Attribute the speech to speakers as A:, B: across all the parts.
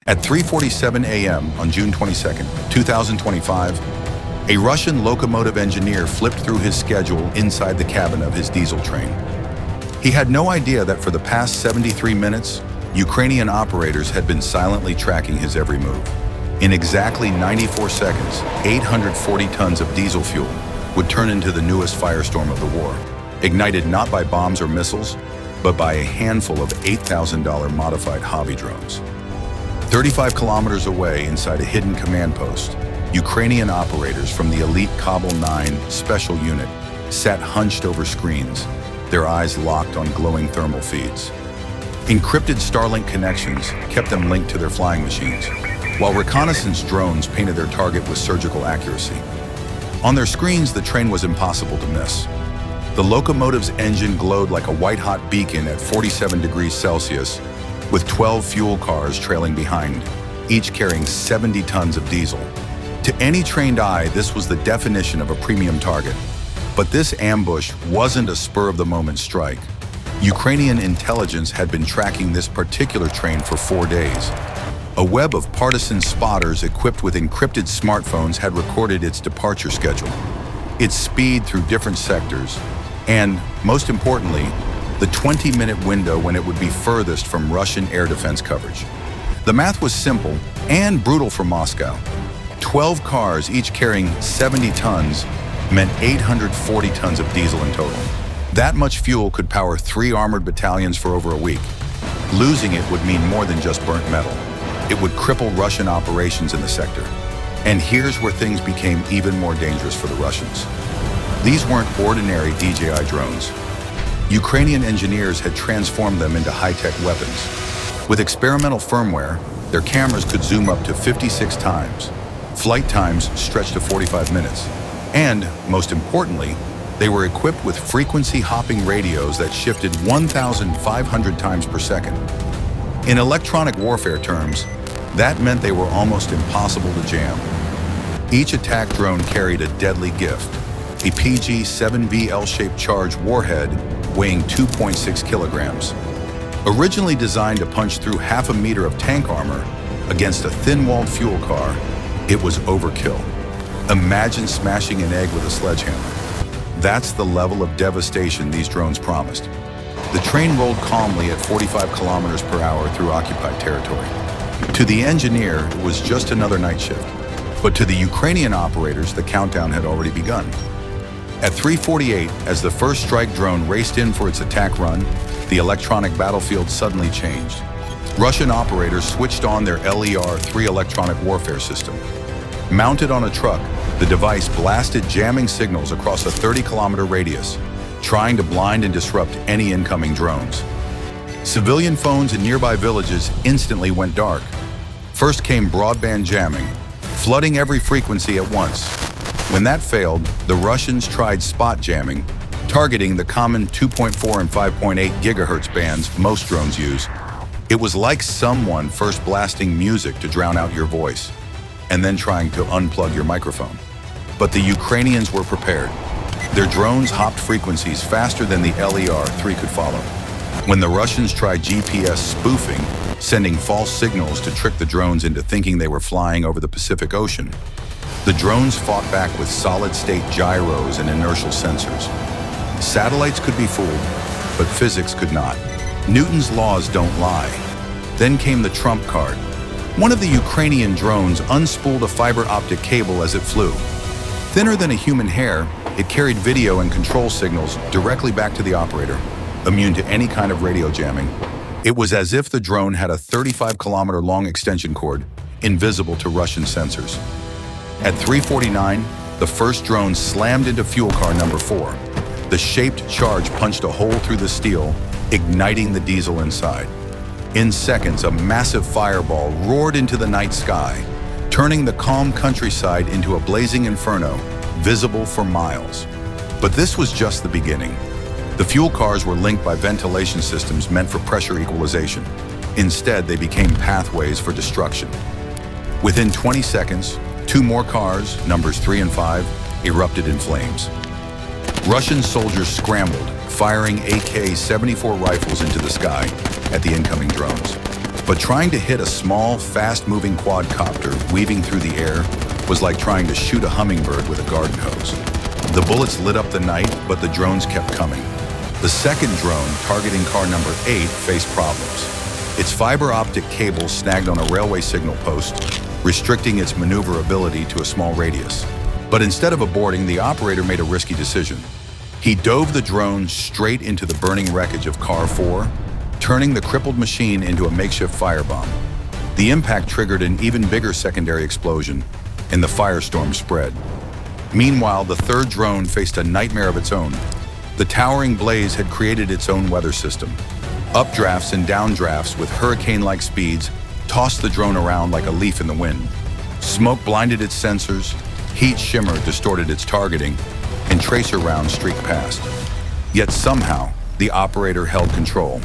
A: At 3:47 a.m. on June 22, 2025, a Russian locomotive engineer flipped through his schedule inside the cabin of his diesel train. He had no idea that for the past 73 minutes, Ukrainian operators had been silently tracking his every move. In exactly 94 seconds, 840 tons of diesel fuel would turn into the newest firestorm of the war, ignited not by bombs or missiles, but by a handful of $8,000 modified hobby drones. 35 kilometers away inside a hidden command post, Ukrainian operators from the elite Kabul 9 special unit sat hunched over screens, their eyes locked on glowing thermal feeds. Encrypted Starlink connections kept them linked to their flying machines, while reconnaissance drones painted their target with surgical accuracy. On their screens, the train was impossible to miss. The locomotive's engine glowed like a white-hot beacon at 47 degrees Celsius, with 12 fuel cars trailing behind, each carrying 70 tons of diesel. To any trained eye, this was the definition of a premium target. But this ambush wasn't a spur-of-the-moment strike. Ukrainian intelligence had been tracking this particular train for 4 days. A web of partisan spotters equipped with encrypted smartphones had recorded its departure schedule, its speed through different sectors, and, most importantly, the 20-minute window when it would be furthest from Russian air defense coverage. The math was simple and brutal for Moscow. 12 cars, each carrying 70 tons, meant 840 tons of diesel in total. That much fuel could power 3 armored battalions for over a week. Losing it would mean more than just burnt metal. It would cripple Russian operations in the sector. And here's where things became even more dangerous for the Russians. These weren't ordinary DJI drones. Ukrainian engineers had transformed them into high-tech weapons. With experimental firmware, their cameras could zoom up to 56 times. Flight times stretched to 45 minutes. And, most importantly, they were equipped with frequency-hopping radios that shifted 1,500 times per second. In electronic warfare terms, that meant they were almost impossible to jam. Each attack drone carried a deadly gift, a PG-7V L-shaped charge warhead weighing 2.6 kilograms. Originally designed to punch through half a meter of tank armor against a thin-walled fuel car, it was overkill. Imagine smashing an egg with a sledgehammer. That's the level of devastation these drones promised. The train rolled calmly at 45 kilometers per hour through occupied territory. To the engineer, it was just another night shift. But to the Ukrainian operators, the countdown had already begun. At 3:48, as the first strike drone raced in for its attack run, the electronic battlefield suddenly changed. Russian operators switched on their LER-3 electronic warfare system. Mounted on a truck, the device blasted jamming signals across a 30-kilometer radius, trying to blind and disrupt any incoming drones. Civilian phones in nearby villages instantly went dark. First came broadband jamming, flooding every frequency at once. When that failed, the Russians tried spot jamming, targeting the common 2.4 and 5.8 gigahertz bands most drones use. It was like someone first blasting music to drown out your voice, and then trying to unplug your microphone. But the Ukrainians were prepared. Their drones hopped frequencies faster than the LER-3 could follow. When the Russians tried GPS spoofing, sending false signals to trick the drones into thinking they were flying over the Pacific Ocean, the drones fought back with solid-state gyros and inertial sensors. Satellites could be fooled, but physics could not. Newton's laws don't lie. Then came the trump card. One of the Ukrainian drones unspooled a fiber optic cable as it flew. Thinner than a human hair, it carried video and control signals directly back to the operator, immune to any kind of radio jamming. It was as if the drone had a 35-kilometer long extension cord, invisible to Russian sensors. At 3:49, the first drone slammed into fuel car number 4. The shaped charge punched a hole through the steel, igniting the diesel inside. In seconds, a massive fireball roared into the night sky, turning the calm countryside into a blazing inferno, visible for miles. But this was just the beginning. The fuel cars were linked by ventilation systems meant for pressure equalization. Instead, they became pathways for destruction. Within 20 seconds, 2 more cars, numbers 3 and 5, erupted in flames. Russian soldiers scrambled, firing AK-74 rifles into the sky at the incoming drones. But trying to hit a small, fast-moving quadcopter weaving through the air was like trying to shoot a hummingbird with a garden hose. The bullets lit up the night, but the drones kept coming. The second drone, targeting car number 8, faced problems. Its fiber optic cable snagged on a railway signal post, restricting its maneuverability to a small radius. But instead of aborting, the operator made a risky decision. He dove the drone straight into the burning wreckage of Car 4, turning the crippled machine into a makeshift firebomb. The impact triggered an even bigger secondary explosion, and the firestorm spread. Meanwhile, the third drone faced a nightmare of its own. The towering blaze had created its own weather system. Updrafts and downdrafts with hurricane-like speeds tossed the drone around like a leaf in the wind. Smoke blinded its sensors, heat shimmer distorted its targeting, and tracer rounds streaked past. Yet somehow, the operator held control.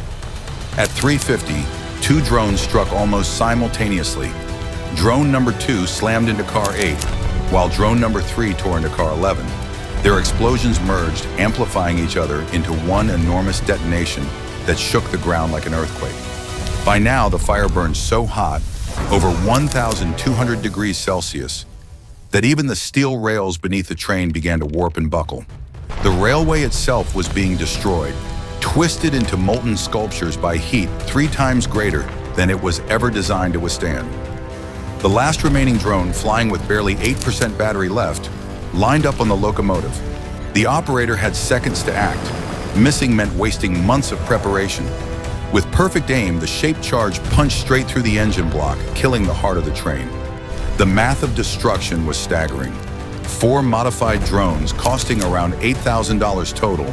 A: At 3:50, 2 drones struck almost simultaneously. Drone number 2 slammed into Car 8, while drone number 3 tore into Car 11. Their explosions merged, amplifying each other into one enormous detonation that shook the ground like an earthquake. By now, the fire burned so hot, over 1,200 degrees Celsius, that even the steel rails beneath the train began to warp and buckle. The railway itself was being destroyed, twisted into molten sculptures by heat 3 times greater than it was ever designed to withstand. The last remaining drone, flying with barely 8% battery left, lined up on the locomotive. The operator had seconds to act. Missing meant wasting months of preparation. With perfect aim, the shaped charge punched straight through the engine block, killing the heart of the train. The math of destruction was staggering. 4 modified drones, costing around $8,000 total,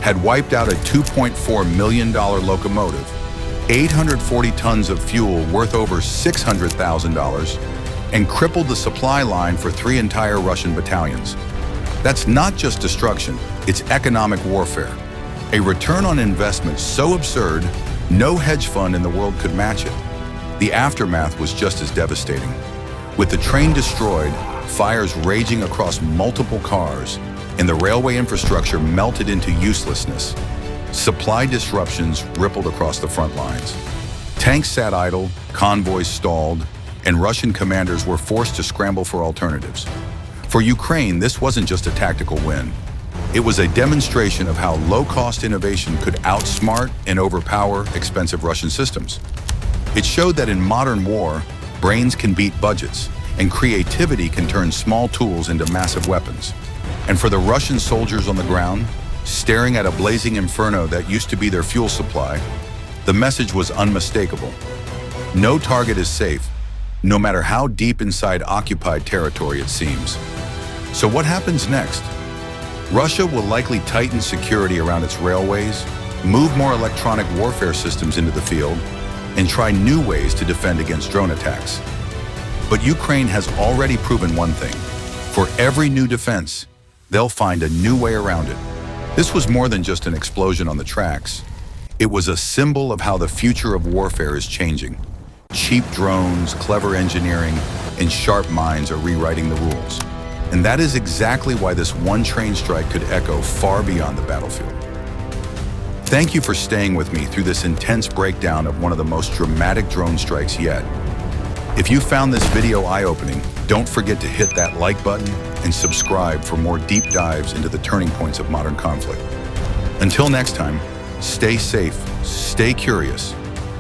A: had wiped out a $2.4 million locomotive, 840 tons of fuel worth over $600,000, and crippled the supply line for 3 entire Russian battalions. That's not just destruction, it's economic warfare. A return on investment so absurd, no hedge fund in the world could match it. The aftermath was just as devastating. With the train destroyed, fires raging across multiple cars, and the railway infrastructure melted into uselessness, supply disruptions rippled across the front lines. Tanks sat idle, convoys stalled, and Russian commanders were forced to scramble for alternatives. For Ukraine, this wasn't just a tactical win. It was a demonstration of how low-cost innovation could outsmart and overpower expensive Russian systems. It showed that in modern war, brains can beat budgets, and creativity can turn small tools into massive weapons. And for the Russian soldiers on the ground, staring at a blazing inferno that used to be their fuel supply, the message was unmistakable. No target is safe, no matter how deep inside occupied territory it seems. So what happens next? Russia will likely tighten security around its railways, move more electronic warfare systems into the field, and try new ways to defend against drone attacks. But Ukraine has already proven one thing. For every new defense, they'll find a new way around it. This was more than just an explosion on the tracks. It was a symbol of how the future of warfare is changing. Cheap drones, clever engineering, and sharp minds are rewriting the rules. And that is exactly why this one train strike could echo far beyond the battlefield. Thank you for staying with me through this intense breakdown of one of the most dramatic drone strikes yet. If you found this video eye-opening, don't forget to hit that like button and subscribe for more deep dives into the turning points of modern conflict. Until next time, stay safe, stay curious,